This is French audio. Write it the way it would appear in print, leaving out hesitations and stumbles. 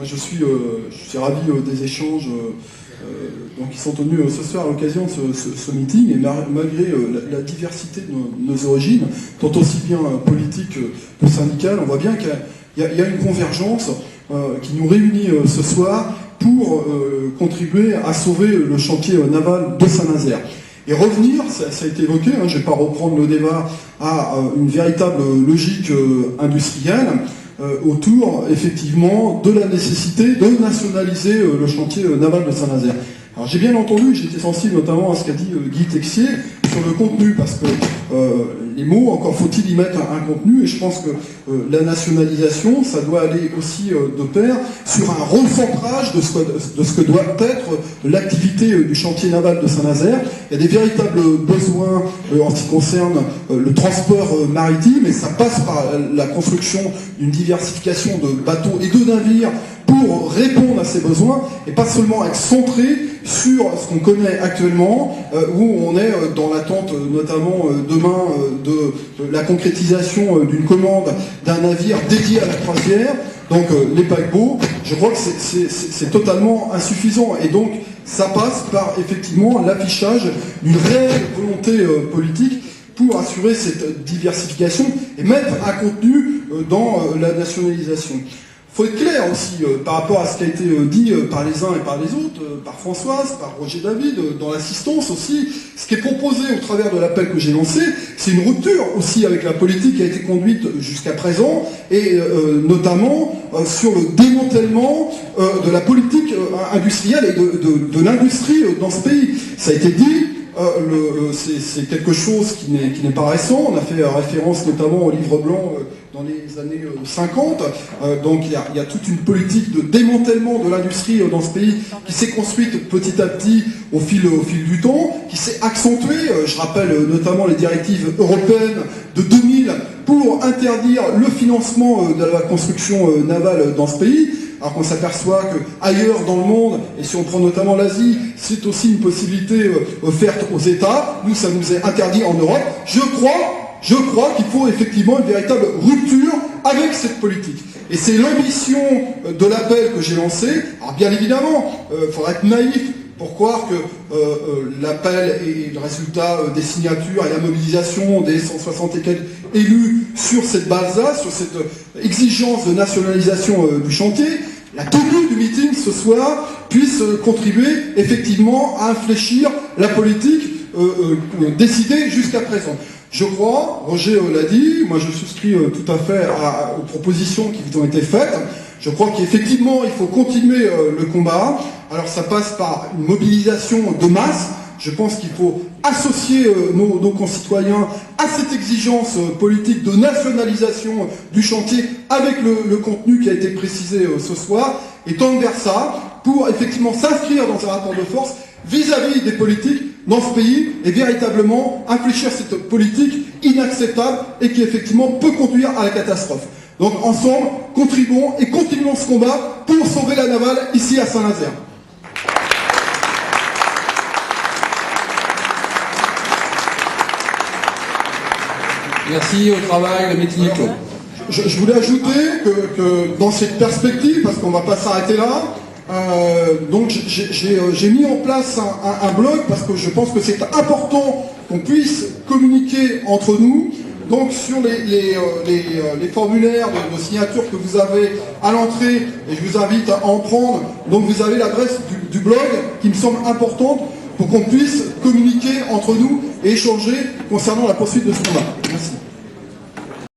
je suis ravi des échanges donc, qui sont tenus ce soir à l'occasion de ce meeting, et malgré la diversité de nos origines, tant aussi bien politiques que syndicales, on voit bien qu'il y a une convergence qui nous réunit ce soir pour contribuer à sauver le chantier naval de Saint-Nazaire. Et revenir, ça a été évoqué, hein, je ne vais pas reprendre le débat, à une véritable logique industrielle autour, effectivement, de la nécessité de nationaliser le chantier naval de Saint-Nazaire. Alors j'ai bien entendu, j'étais sensible notamment à ce qu'a dit Guy Texier sur le contenu, parce que les mots, encore faut-il y mettre un contenu, et je pense que la nationalisation, ça doit aller aussi de pair sur un recentrage de ce que doit être l'activité du chantier naval de Saint-Nazaire. Il y a des véritables besoins en ce qui concerne le transport maritime, et ça passe par la construction d'une diversification de bateaux et de navires pour répondre à ces besoins, et pas seulement être centré sur ce qu'on connaît actuellement, où on est dans l'attente notamment demain de la concrétisation d'une commande d'un navire dédié à la croisière, donc les paquebots. Je crois que c'est totalement insuffisant, et donc ça passe par effectivement l'affichage d'une réelle volonté politique pour assurer cette diversification et mettre un contenu dans la nationalisation. Il faut être clair aussi par rapport à ce qui a été dit par les uns et par les autres, par Françoise, par Roger David, dans l'assistance aussi. Ce qui est proposé au travers de l'appel que j'ai lancé, c'est une rupture aussi avec la politique qui a été conduite jusqu'à présent, et notamment sur le démantèlement de la politique industrielle et de l'industrie dans ce pays. Ça a été dit. C'est quelque chose qui n'est pas récent. On a fait référence notamment au livre blanc dans les années 50. Donc il y a toute une politique de démantèlement de l'industrie dans ce pays qui s'est construite petit à petit au fil du temps, qui s'est accentuée. Je rappelle notamment les directives européennes de 2000 pour interdire le financement de la construction navale dans ce pays. Alors qu'on s'aperçoit qu'ailleurs dans le monde, et si on prend notamment l'Asie, c'est aussi une possibilité offerte aux États. Nous, ça nous est interdit en Europe. Je crois qu'il faut effectivement une véritable rupture avec cette politique. Et c'est l'ambition de l'appel que j'ai lancé. Alors bien évidemment, il faudra être naïf pour croire que l'appel est le résultat des signatures et la mobilisation des 160 et quelques élus sur cette base-là, sur cette exigence de nationalisation du chantier. La tenue du meeting ce soir puisse contribuer effectivement à infléchir la politique décidée jusqu'à présent. Je crois, Roger l'a dit, moi je souscris tout à fait aux propositions qui ont été faites. Je crois qu'effectivement il faut continuer le combat. Alors ça passe par une mobilisation de masse. Je pense qu'il faut associer nos concitoyens à cette exigence politique de nationalisation du chantier avec le contenu qui a été précisé ce soir, et tendre vers ça pour effectivement s'inscrire dans un rapport de force vis-à-vis des politiques dans ce pays et véritablement infléchir cette politique inacceptable et qui effectivement peut conduire à la catastrophe. Donc ensemble, contribuons et continuons ce combat pour sauver la navale ici à Saint-Nazaire. Merci, au travail, le meeting est clos. Je voulais ajouter que dans cette perspective, parce qu'on ne va pas s'arrêter là, donc j'ai mis en place un blog parce que je pense que c'est important qu'on puisse communiquer entre nous. Donc sur les formulaires de signature que vous avez à l'entrée, et je vous invite à en prendre, donc vous avez l'adresse du blog qui me semble importante pour qu'on puisse communiquer entre nous et échanger concernant la poursuite de ce combat. Merci.